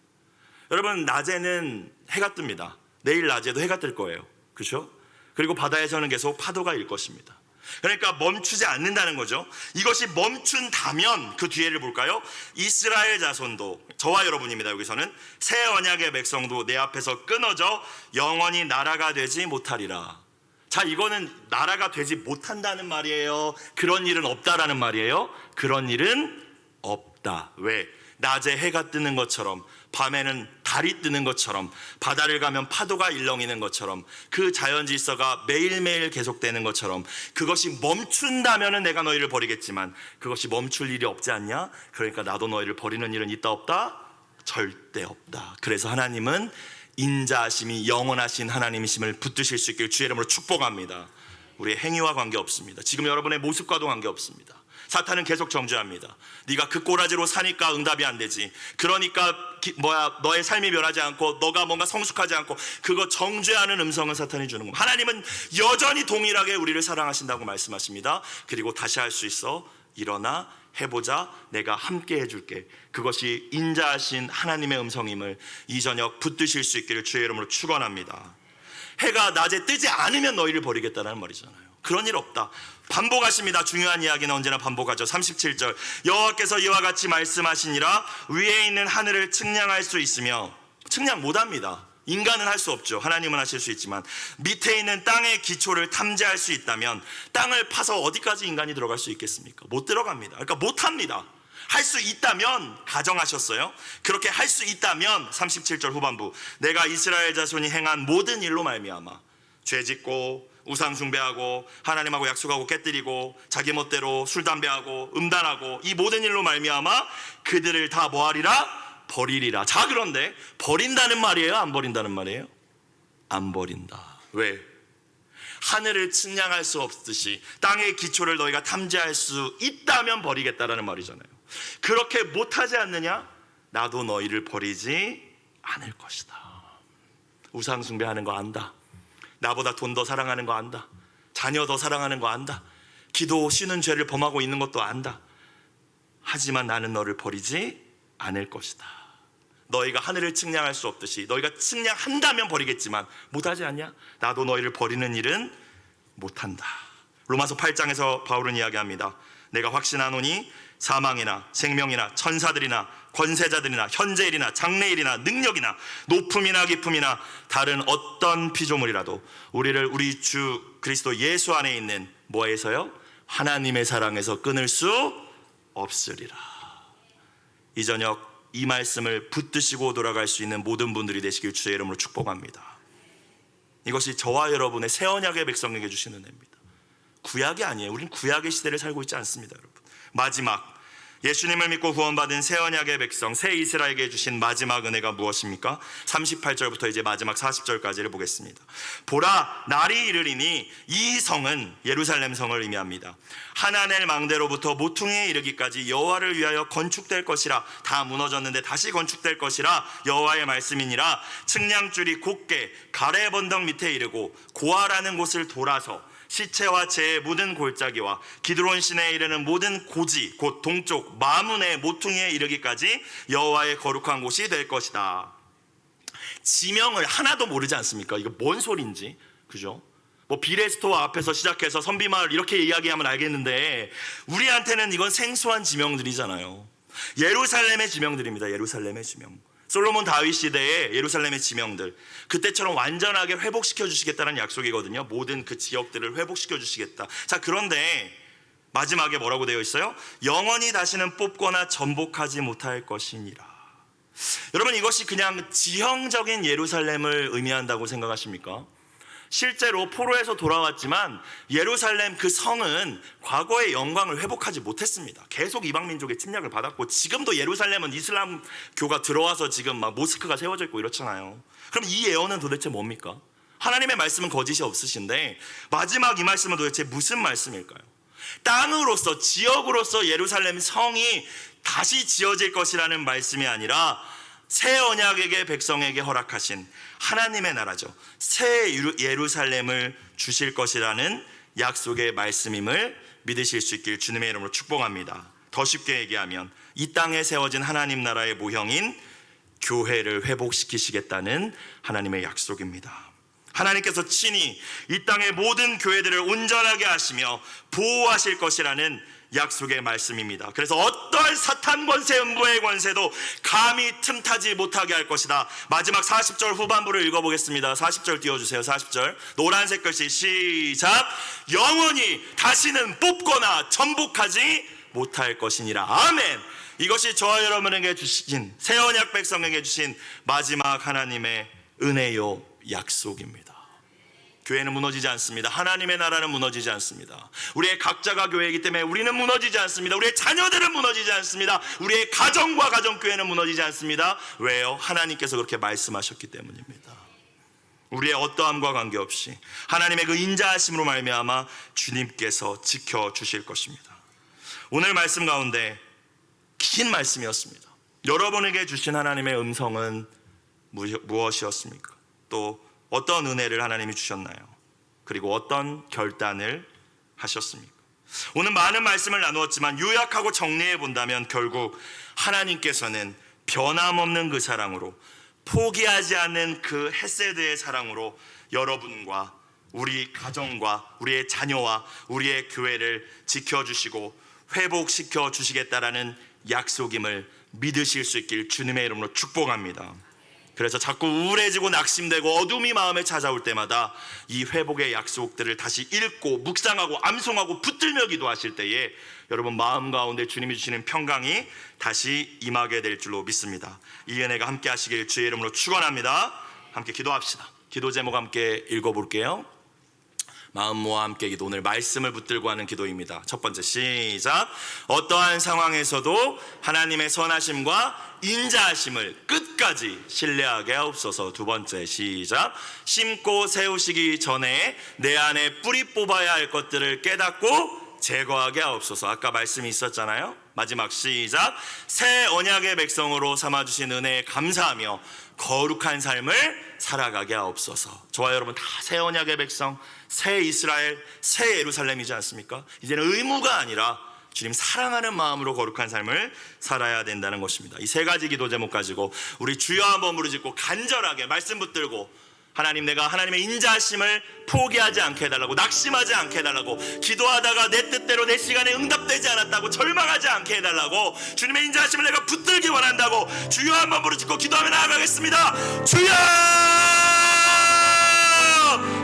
여러분, 낮에는 해가 뜹니다. 내일 낮에도 해가 뜰 거예요. 그렇죠? 그리고 바다에서는 계속 파도가 일 것입니다. 그러니까 멈추지 않는다는 거죠. 이것이 멈춘다면 그 뒤에를 볼까요? 이스라엘 자손도, 저와 여러분입니다. 여기서는 새 언약의 백성도 내 앞에서 끊어져 영원히 나라가 되지 못하리라. 자, 이거는 나라가 되지 못한다는 말이에요? 그런 일은 없다라는 말이에요? 그런 일은 없다. 왜? 낮에 해가 뜨는 것처럼, 밤에는 달이 뜨는 것처럼, 바다를 가면 파도가 일렁이는 것처럼, 그 자연 질서가 매일매일 계속되는 것처럼, 그것이 멈춘다면 내가 너희를 버리겠지만 그것이 멈출 일이 없지 않냐? 그러니까 나도 너희를 버리는 일은 있다 없다? 절대 없다. 그래서 하나님은 인자하심이 영원하신 하나님이심을 붙드실 수 있길 주의 이름으로 축복합니다. 우리의 행위와 관계없습니다. 지금 여러분의 모습과도 관계없습니다. 사탄은 계속 정죄합니다. 네가 그 꼬라지로 사니까 응답이 안 되지. 그러니까 너의 삶이 변하지 않고 너가 뭔가 성숙하지 않고, 그거 정죄하는 음성은 사탄이 주는 겁니다. 하나님은 여전히 동일하게 우리를 사랑하신다고 말씀하십니다. 그리고 다시 할 수 있어. 일어나 해보자. 내가 함께 해줄게. 그것이 인자하신 하나님의 음성임을 이 저녁 붙드실 수 있기를 주의 이름으로 축원합니다. 해가 낮에 뜨지 않으면 너희를 버리겠다는 말이잖아요. 그런 일 없다. 반복하십니다. 중요한 이야기는 언제나 반복하죠. 37절, 여호와께서 이와 같이 말씀하시니라. 위에 있는 하늘을 측량할 수 있으며, 측량 못합니다. 인간은 할 수 없죠. 하나님은 하실 수 있지만, 밑에 있는 땅의 기초를 탐지할 수 있다면, 땅을 파서 어디까지 인간이 들어갈 수 있겠습니까? 못 들어갑니다. 그러니까 못합니다. 할 수 있다면, 가정하셨어요? 그렇게 할 수 있다면 37절 후반부, 내가 이스라엘 자손이 행한 모든 일로 말미암아 죄짓고 우상 숭배하고 하나님하고 약속하고 깨뜨리고 자기 멋대로 술 담배하고 음란하고 이 모든 일로 말미암아 그들을 다 뭐하리라? 버리리라. 자, 그런데 버린다는 말이에요? 안 버린다는 말이에요? 안 버린다. 왜? 하늘을 측량할 수 없듯이 땅의 기초를 너희가 탐지할 수 있다면 버리겠다라는 말이잖아요. 그렇게 못하지 않느냐? 나도 너희를 버리지 않을 것이다. 우상 숭배하는 거 안다. 나보다 돈 더 사랑하는 거 안다. 자녀 더 사랑하는 거 안다. 기도 쉬는 죄를 범하고 있는 것도 안다. 하지만 나는 너를 버리지 않을 것이다. 너희가 하늘을 측량할 수 없듯이 너희가 측량한다면 버리겠지만 못하지 않냐? 나도 너희를 버리는 일은 못한다. 로마서 8장에서 바울은 이야기합니다. 내가 확신하노니 사망이나 생명이나 천사들이나 권세자들이나 현재일이나 장래일이나 능력이나 높음이나 깊음이나 다른 어떤 피조물이라도 우리를 우리 주 그리스도 예수 안에 있는 뭐에서요? 하나님의 사랑에서 끊을 수 없으리라. 이 저녁 이 말씀을 붙드시고 돌아갈 수 있는 모든 분들이 되시길 주의 이름으로 축복합니다. 이것이 저와 여러분의 새 언약의 백성에게 주시는 은혜입니다. 구약이 아니에요. 우리는 구약의 시대를 살고 있지 않습니다, 여러분. 마지막, 예수님을 믿고 구원받은 새 언약의 백성, 새 이스라엘에게 주신 마지막 은혜가 무엇입니까? 38절부터 이제 마지막 40절까지를 보겠습니다. 보라, 날이 이르리니 이 성은 예루살렘 성을 의미합니다. 하나넬 망대로부터 모퉁이에 이르기까지 여호와를 위하여 건축될 것이라. 다 무너졌는데 다시 건축될 것이라 여호와의 말씀이니라. 측량줄이 곧게 가래 번덕 밑에 이르고 고아라는 곳을 돌아서 시체와 재의 묻은 골짜기와 기드론 시내에 이르는 모든 고지 곧 동쪽 마문의 모퉁이에 이르기까지 여호와의 거룩한 곳이 될 것이다. 지명을 하나도 모르지 않습니까? 이거 뭔 소리인지, 그죠? 뭐 비레스토어 앞에서 시작해서 선비마을 이렇게 이야기하면 알겠는데 우리한테는 이건 생소한 지명들이잖아요. 예루살렘의 지명들입니다. 예루살렘의 지명. 솔로몬 다윗 시대의 예루살렘의 지명들, 그때처럼 완전하게 회복시켜 주시겠다는 약속이거든요. 모든 그 지역들을 회복시켜 주시겠다. 자, 그런데 마지막에 뭐라고 되어 있어요? 영원히 다시는 뽑거나 전복하지 못할 것이니라. 여러분, 이것이 그냥 지형적인 예루살렘을 의미한다고 생각하십니까? 실제로 포로에서 돌아왔지만 예루살렘 그 성은 과거의 영광을 회복하지 못했습니다. 계속 이방민족의 침략을 받았고, 지금도 예루살렘은 이슬람교가 들어와서 지금 막 모스크가 세워져 있고 이렇잖아요. 그럼 이 예언은 도대체 뭡니까? 하나님의 말씀은 거짓이 없으신데 마지막 이 말씀은 도대체 무슨 말씀일까요? 땅으로서, 지역으로서 예루살렘 성이 다시 지어질 것이라는 말씀이 아니라 새 언약에게 백성에게 허락하신 하나님의 나라죠. 새 예루살렘을 주실 것이라는 약속의 말씀임을 믿으실 수 있길 주님의 이름으로 축복합니다. 더 쉽게 얘기하면 이 땅에 세워진 하나님 나라의 모형인 교회를 회복시키시겠다는 하나님의 약속입니다. 하나님께서 친히 이 땅의 모든 교회들을 온전하게 하시며 보호하실 것이라는 약속의 말씀입니다. 그래서 어떠한 사탄 권세, 음부의 권세도 감히 틈타지 못하게 할 것이다. 마지막 40절 후반부를 읽어보겠습니다. 40절 띄워주세요. 40절 노란색 글씨 시작. 영원히 다시는 뽑거나 전복하지 못할 것이니라. 아멘. 이것이 저와 여러분에게 주신 새 언약 백성에게 주신 마지막 하나님의 은혜요 약속입니다. 교회는 무너지지 않습니다. 하나님의 나라는 무너지지 않습니다. 우리의 각자가 교회이기 때문에 우리는 무너지지 않습니다. 우리의 자녀들은 무너지지 않습니다. 우리의 가정과 가정교회는 무너지지 않습니다. 왜요? 하나님께서 그렇게 말씀하셨기 때문입니다. 우리의 어떠함과 관계없이 하나님의 그 인자하심으로 말미암아 주님께서 지켜주실 것입니다. 오늘 말씀 가운데 긴 말씀이었습니다. 여러분에게 주신 하나님의 음성은 무엇이었습니까? 또 어떤 은혜를 하나님이 주셨나요? 그리고 어떤 결단을 하셨습니까? 오늘 많은 말씀을 나누었지만 요약하고 정리해 본다면 결국 하나님께서는 변함없는 그 사랑으로, 포기하지 않는 그 헤세드의 사랑으로 여러분과 우리 가정과 우리의 자녀와 우리의 교회를 지켜주시고 회복시켜 주시겠다라는 약속임을 믿으실 수 있길 주님의 이름으로 축복합니다. 그래서 자꾸 우울해지고 낙심되고 어둠이 마음에 찾아올 때마다 이 회복의 약속들을 다시 읽고 묵상하고 암송하고 붙들며 기도하실 때에 여러분 마음 가운데 주님이 주시는 평강이 다시 임하게 될 줄로 믿습니다. 이 은혜가 함께 하시길 주의 이름으로 축원합니다. 함께 기도합시다. 기도 제목 함께 읽어볼게요. 마음 모아 함께 기도. 오늘 말씀을 붙들고 하는 기도입니다. 첫 번째 시작. 어떠한 상황에서도 하나님의 선하심과 인자하심을 끝까지 신뢰하게 하옵소서. 두 번째 시작. 심고 세우시기 전에 내 안에 뿌리 뽑아야 할 것들을 깨닫고 제거하게 하옵소서. 아까 말씀이 있었잖아요. 마지막 시작. 새 언약의 백성으로 삼아주신 은혜에 감사하며 거룩한 삶을 살아가게 하옵소서. 저와 여러분 다 새 언약의 백성, 새 이스라엘, 새 예루살렘이지 않습니까? 이제는 의무가 아니라 주님 사랑하는 마음으로 거룩한 삶을 살아야 된다는 것입니다. 이 세 가지 기도 제목 가지고 우리 주여 한번 부르짖고 간절하게 말씀 붙들고 하나님, 내가 하나님의 인자하심을 포기하지 않게 해달라고, 낙심하지 않게 해달라고, 기도하다가 내 뜻대로 내 시간에 응답되지 않았다고 절망하지 않게 해달라고, 주님의 인자하심을 내가 붙들기 원한다고 주여 한번 부르짖고 기도하며 나아가겠습니다. 주여!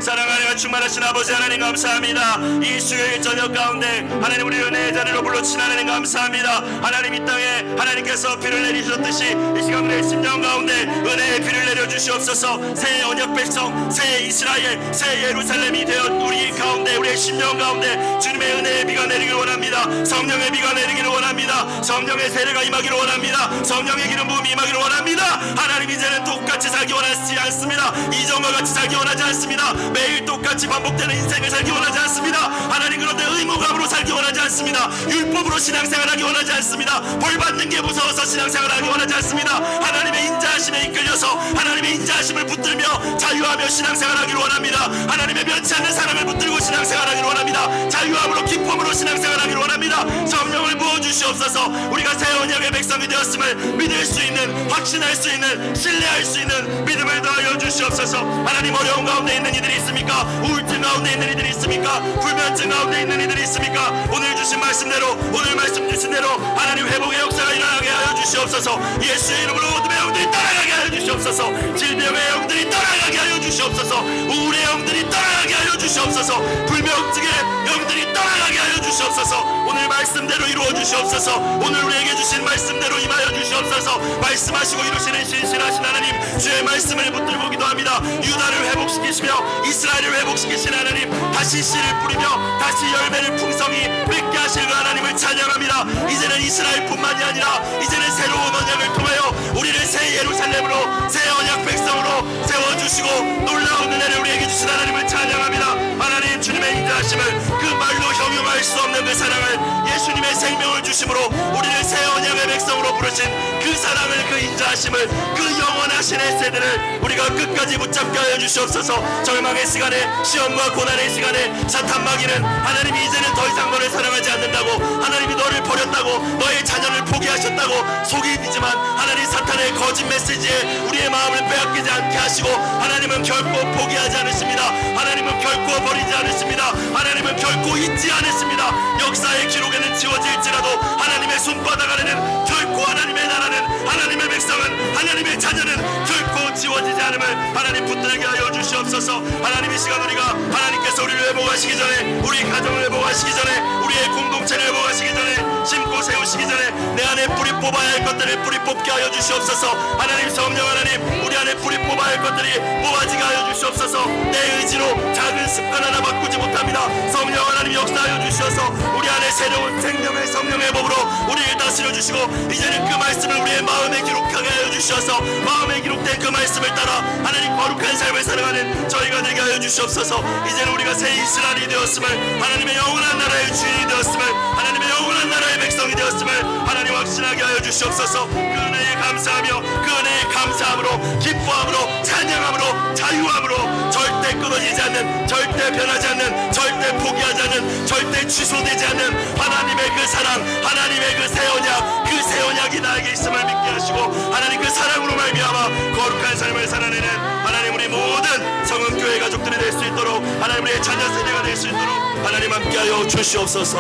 사랑하는 충만하신 아버지 하나님 감사합니다. 이 수요일 저녁 가운데 하나님 우리 은혜의 자리로 불러주신 하나님 감사합니다. 하나님 이 땅에 하나님께서 비를 내리셨듯이 이 시간 우리의 심령 가운데 은혜의 비를 내려주시옵소서. 새 언약 백성, 새 이스라엘, 새 예루살렘이 되어 우리 가운데, 우리의 심령 가운데 주님의 은혜의 비가 내리기를 원합니다. 성령의 비가 내리기를 원합니다. 성령의 세례가 임하기를 원합니다. 성령의 기름 부음이 임하기를 원합니다. 하나님 이제는 똑같이 살기 원하지 않습니다. 이전과 같이 살기 원하지 않습니다. 매일 똑같이 반복되는 인생을 살기 원하지 않습니다. 하나님 그런데 의무감으로 살기 원하지 않습니다. 율법으로 신앙생활하기 원하지 않습니다. 벌받는 게 무서워서 신앙생활하기 원하지 않습니다. 하나님의 인자하심에 이끌려서 하나님의 인자하심을 붙들며 자유하며 신앙생활하기를 원합니다. 하나님의 면치 않는 사랑을 붙들고 신앙생활하기를 원합니다. 자유함으로 기쁨으로 신앙생활하기를 원합니다. 성령을 부어주시옵소서. 우리가 새 언약의 백성이 되었음을 믿을 수 있는, 확신할 수 있는, 신뢰할 수 있는 믿음을 더하여 주시옵소서. 하나님 어려운 가운데 있는 이들이 있습니까? 우울증 가운데 있는 이들이 있습니까? 불면증 가운데 있는 이들이 있습니까? 오늘 주신 말씀대로, 오늘 말씀 주신 대로 하나님 회복의 역사가 일어나게 하여 주시옵소서. 예수의 이름으로 어둠의 영들이 떠나가게 하여 주시옵소서. 질병의 영들이 떠나가게 하여 주시옵소서. 우울의 영들이 떠나가게 하여 주시옵소서. 불면증의 영들이 떠나가게 하여 주시옵소서. 오늘 말씀대로 이루어 주시옵소서. 오늘 우리에게 주신 말씀대로 임하여 주시옵소서. 말씀하시고 이루시는 신실하신 하나님, 주의 말씀을 붙들고 기도합니다. 유다를 회복시키시며 이스라엘을 회복시키신 하나님, 다시 씨를 뿌리며 다시 열매를 풍성히 맺게 하실 그 하나님을 찬양합니다. 이제는 이스라엘뿐만이 아니라 이제는 새로운 언약을 통하여 우리를 새 예루살렘으로, 새 언약 백성으로 세워주시고 놀라운 은혜를 우리에게 주신 하나님을 찬양합니다. 하나님 주님의 인자하심을, 그 말로 형용할 수 없는 그 사랑을, 예수님의 생명을 주심으로 우리를 새 언약의 백성으로 부르신 그 사랑을, 그 인자하심을, 그 영원하신 햇새들을 우리가 끝까지 붙잡게 하여 주시옵소서. 절망의 시간에, 시험과 고난의 시간에 사탄 마귀는 하나님이 이제는 더 이상 너를 사랑하지 않는다고, 하나님이 너를 버렸다고, 너의 자녀를 포기하셨다고 속이지만 하나님 사탄의 거짓 메시지에 우리의 마음을 빼앗기지 않게 하시고 하나님은 결코 포기하지 않으십니다. 하나님은 결코 버리지 않으십니다. 하나님은 결코 잊지 않으십니다. 역사의 기록에는 지워질지라도 하나님의 손바닥 아래는 결코, 하나님의 나라는, 하나님의 백성은, 하나님의 자녀는 결코 지워지지 않음을 하나님 붙들게 하여 주시옵소서. 하나님 이 시간 우리가 하나님께서 우리를 회복하시기 전에, 우리 가정을 회복하시기 전에, 우리의 공동체를 회복하시기 전에, 심고 세우시기 전에 내 안에 뿌리 뽑아야 할 것들을 뿌리 뽑게 하여 주시옵소서. 하나님 성령 하나님, 우리 안에 뿌리 뽑아야 할 것들이 뽑아지게 하여 주시옵소서. 내 의지로 작은 습관 하나 바꾸지 못합니다. 성령 하나님 역사하여 주셔서 우리 안에 새로운 생명의 성령의 법으로 우리를 다스려 주시고 이제는 그 말씀을 우리의 마음에 기록하게 하여 주셔서 마음에 기록된 그 말씀을 따라 하나님 거룩한 삶을 살아가는 저희가 되게 하여 주시옵소서. 이제는 우리가 새 이스라엘이 되었음을, 하나님의 영원한 나라의 주인이 되었음을, 하나님의 영원한 나라의 백성이 되었음을 하나님 확신하게 하여 주시옵소서. 그 은혜에 감사하며 그 은혜에 감사함으로, 기뻐함으로, 찬양함으로, 자유함으로 절대 끊어지지 않는, 절대 변하지 않는, 절대 포기하지 않는, 절대 취소되지 않는 하나님의 그 사랑, 하나님의 그 새 언약, 그 새 언약이 나에게 있음을 믿게 하시고 하나님 그 사랑으로 말미암아 거룩한 삶을 살아내는 하나님 우리 모든 성은교회 가족들이 될 수 있도록, 하나님 우리의 자녀 세대가 될 수 있도록 하나님 함께하여 주시옵소서.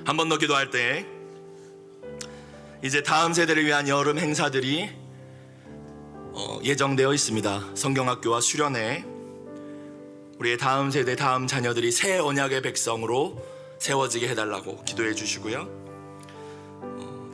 한 번 더 기도할 때 이제 다음 세대를 위한 여름 행사들이 예정되어 있습니다. 성경학교와 수련회, 우리의 다음 세대, 다음 자녀들이 새 언약의 백성으로 세워지게 해달라고 기도해 주시고요.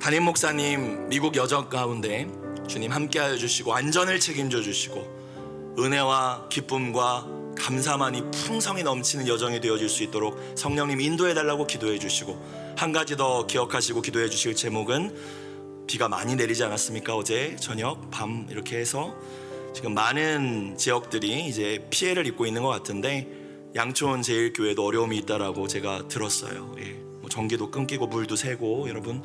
담임 목사님 미국 여정 가운데 주님 함께하여 주시고 안전을 책임져 주시고 은혜와 기쁨과 감사만이 풍성히 넘치는 여정이 되어질 수 있도록 성령님 인도해 달라고 기도해 주시고, 한 가지 더 기억하시고 기도해 주실 제목은 비가 많이 내리지 않았습니까? 어제 저녁 밤 이렇게 해서 지금 많은 지역들이 이제 피해를 입고 있는 것 같은데 양촌 제일교회도 어려움이 있다라고 제가 들었어요. 전기도 끊기고 물도 새고, 여러분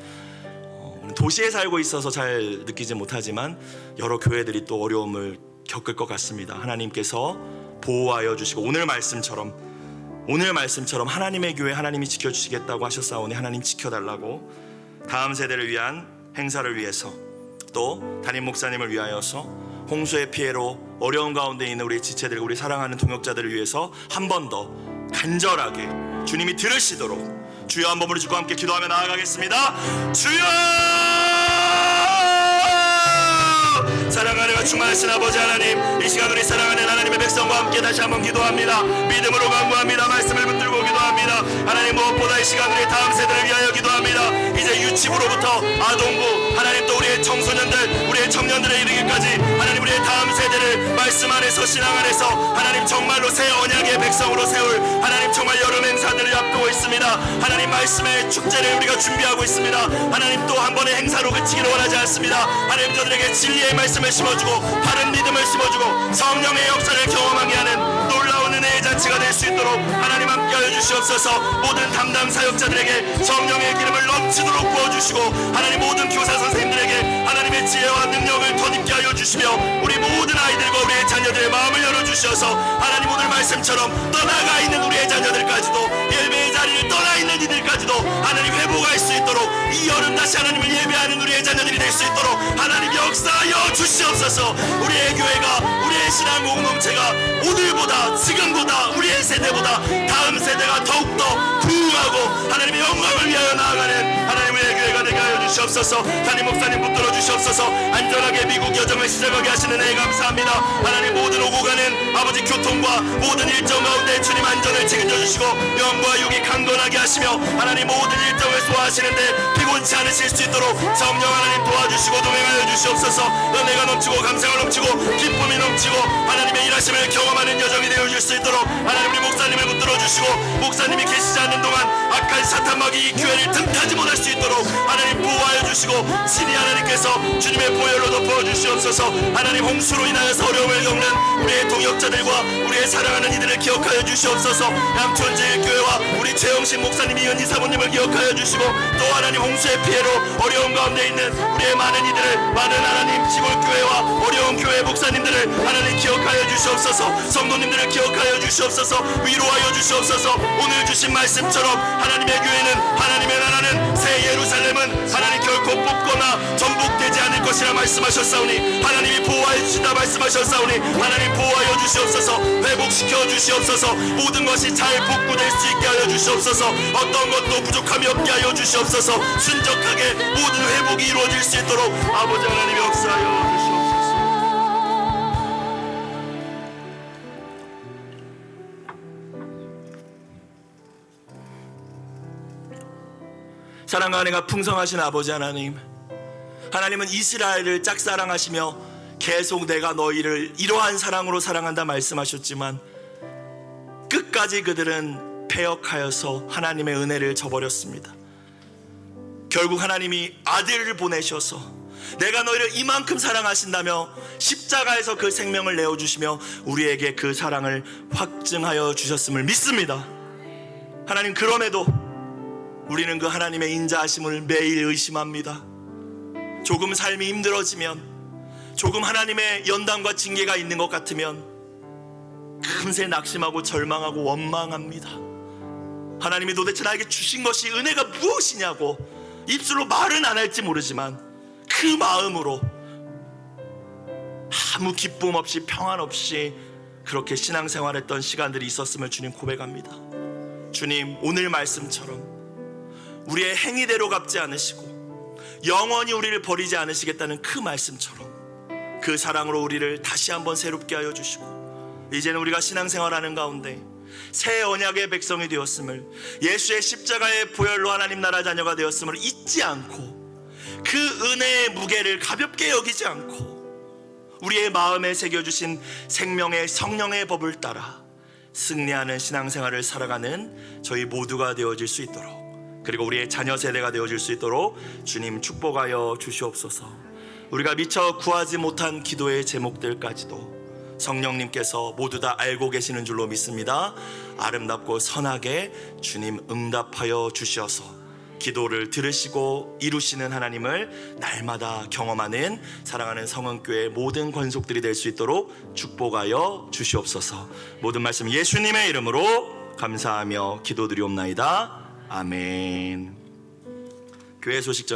도시에 살고 있어서 잘 느끼지 못하지만 여러 교회들이 또 어려움을 겪을 것 같습니다. 하나님께서 보호하여 주시고 오늘 말씀처럼 하나님의 교회 하나님이 지켜주시겠다고 하셨사오니 하나님 지켜달라고, 다음 세대를 위한 행사를 위해서 또 담임 목사님을 위하여서 홍수의 피해로 어려운 가운데 있는 우리 지체들, 우리 사랑하는 동역자들을 위해서 한 번 더 간절하게 주님이 들으시도록 주여 한 번으로 주고 함께 기도하며 나아가겠습니다. 주여! 사랑하는 충만하신 아버지 하나님, 이 시간 우리 사랑하는 하나님의 백성과 함께 다시 한번 기도합니다. 믿음으로 간구합니다. 말씀을 붙들고 기도합니다. 하나님 무엇보다 이 시간 우리 다음 세대를 위하여 기도합니다. 이제 유치부로부터 아동부, 하나님 또 우리의 청소년들, 우리의 청년들에 이르기까지 하나님 우리의 다음 세대를 말씀 안에서, 신앙 안에서 하나님 정말로 새 언약의 백성으로 세울 하나님 정말 여름 행사들을 앞두고 있습니다. 하나님 말씀의 축제를 우리가 준비하고 있습니다. 하나님 또 한 번의 행사로 그치기를 원하지 않습니다. 하나님 저들에게 진리의 말씀을 심어주고 바른 믿음을 심어주고 성령의 역사를 경험하게 하는 놀라운 은혜의 잔치가 될 수 있도록 하나님 함께하여 주시옵소서. 모든 담당 사역자들에게 성령의 기름을 넘치도록 부어주시고 하나님 모든 교사 선생님들에게 하나님의 지혜와 능력을 덧입게 하여 주시며 우리 모든 아이들과 우리의 자녀들의 마음을 열어주셔서 하나님 오늘 말씀처럼 떠나가 있는 우리의 자녀들까지도, 예배의 자리를 떠나 있는 이들까지도 하나님 회복할 수 있도록, 이 여름 다시 하나님을 예배하는 우리의 자녀들이 될 수 있도록 하나님 역사하여 주시옵소서. 우리의 교회가, 우리의 신앙 공동체가 오늘보다, 지금보다, 우리의 세대보다 다음 세대가 더욱더 부흥하고 하나님의 영광을 위하여 나아가는 하나님의 교회가 되게 하여 주시옵소서. 담임 목사님 붙들어 주시옵소서. 안전하게 미국 여정을 시작하게 하시는 은혜 감사합니다. 하나님 모든 오고 가는 아버지 교통과 모든 일정 가운데 주님 안전을 책임져 주시고 영과 육이 강건하게 하시며 하나님 모든 일정을 소화하시는데 피곤치 않으실 수 있도록 성령 하나님 도와주시고 동행하여 주시옵소서. 은혜가 넘치고 감사가 넘치고 기쁨이 넘치고 하나님의 일하심을 경험하는 여정이 되어줄 수 있도록 하나님 우리 목사님을 붙들어 주시고, 목사님이 계시지 않는 동안 악한 사탄막이 이 교회를 틈타지 못할 수 있도록 하나님 보호하여 주시고 신이 하나님께서 주님의 보혈로 덮어 주시옵소서. 하나님 홍수로 인하여서 어려움을 겪는 우리의 동역자들과 우리의 사랑하는 이들을 기억하여 주시옵소서. 양촌제일교회와 우리 최영신 목사님, 이은희 사모님을 기억하여 주시고 또 하나님 홍수의 피해로 어려운 가운데 있는 우리의 많은 이들을, 많은 하나님 시골교회와 어려운 교회 목사님들을 하나님 기억하여 주시옵소서. 성도님들을 기억하여 주시옵소서. 위로하여 주시옵소서. 오늘 주신 말씀처럼 하나님의 교회는, 하나님의 나라는, 새 예루살렘은 하나님 결코 뽑거나 전복되지 않을 것이라 말씀하셨사오니 하나님이 보호하여 주신다 말씀하셨사오니 하나님 보호하여 주시옵소서. 회복시켜 주시옵소서. 모든 것이 잘 복구될 수 있게 하여 주시옵소서. 어떤 것도 부족함이 없게 하여 주시옵소서. 순적하게 모든 회복이 이루어질 수 있도록 아버지 하나님 역사하여 주시옵소서. 사랑과 은혜가 풍성하신 아버지 하나님, 하나님은 이스라엘을 짝사랑하시며 계속 내가 너희를 이러한 사랑으로 사랑한다 말씀하셨지만 끝까지 그들은 패역하여서 하나님의 은혜를 저버렸습니다. 결국 하나님이 아들을 보내셔서 내가 너희를 이만큼 사랑하신다며 십자가에서 그 생명을 내어주시며 우리에게 그 사랑을 확증하여 주셨음을 믿습니다. 하나님, 그럼에도 우리는 그 하나님의 인자하심을 매일 의심합니다. 조금 삶이 힘들어지면, 조금 하나님의 연단과 징계가 있는 것 같으면 금세 낙심하고 절망하고 원망합니다. 하나님이 도대체 나에게 주신 것이 은혜가 무엇이냐고 입술로 말은 안 할지 모르지만 그 마음으로 아무 기쁨 없이 평안 없이 그렇게 신앙생활했던 시간들이 있었음을 주님 고백합니다. 주님, 오늘 말씀처럼 우리의 행위대로 갚지 않으시고 영원히 우리를 버리지 않으시겠다는 그 말씀처럼 그 사랑으로 우리를 다시 한번 새롭게 하여 주시고 이제는 우리가 신앙생활하는 가운데 새 언약의 백성이 되었음을, 예수의 십자가의 보혈로 하나님 나라 자녀가 되었음을 잊지 않고 그 은혜의 무게를 가볍게 여기지 않고 우리의 마음에 새겨주신 생명의 성령의 법을 따라 승리하는 신앙생활을 살아가는 저희 모두가 되어질 수 있도록, 그리고 우리의 자녀 세대가 되어질 수 있도록 주님 축복하여 주시옵소서. 우리가 미처 구하지 못한 기도의 제목들까지도 성령님께서 모두 다 알고 계시는 줄로 믿습니다. 아름답고 선하게 주님 응답하여 주시어서 기도를 들으시고 이루시는 하나님을 날마다 경험하는 사랑하는 성은교회 모든 권속들이 될 수 있도록 축복하여 주시옵소서. 모든 말씀 예수님의 이름으로 감사하며 기도드리옵나이다. 아멘. 교회 소식 전에